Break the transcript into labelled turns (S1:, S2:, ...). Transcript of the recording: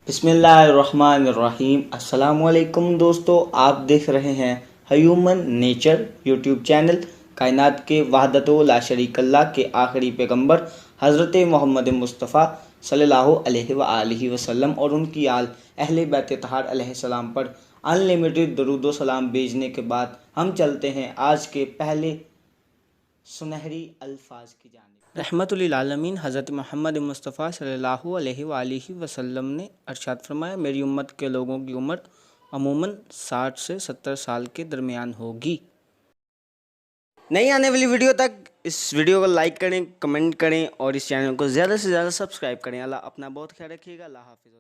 S1: बिस्मिल्लाहिर्रहमानिर्रहीम। अस्सलामुअलैकुम दोस्तों, आप देख रहे हैं ह्यूमन नेचर यूट्यूब चैनल। कायनात के वहदतो ला शरीक अल्लाह के आखिरी पैगंबर हज़रत मोहम्मद मुस्तफ़ा सल्लल्लाहु अलैहि वसल्लम और उनकी आल अहले बैत तहार अलैहिस्सलाम पर अनलिमिटेड दरूद व सलाम भेजने के बाद हम चलते हैं आज के पहले सुनहरी अल्फाज की जानिब। रहमतुल आलमीन हज़रत मोहम्मद मुस्तफ़ा सल्लल्लाहु अलैहि वसल्लम ने अरशाद फरमाया, मेरी उम्मत के लोगों की उम्र अमूमन 60 से 70 साल के दरमियान होगी। नई आने वाली वीडियो तक इस वीडियो को लाइक करें, कमेंट करें और इस चैनल को ज़्यादा से ज़्यादा सब्सक्राइब करें। अल्लाह अपना बहुत ख्याल रखिएगा। अल्लाह हाफ़िज़।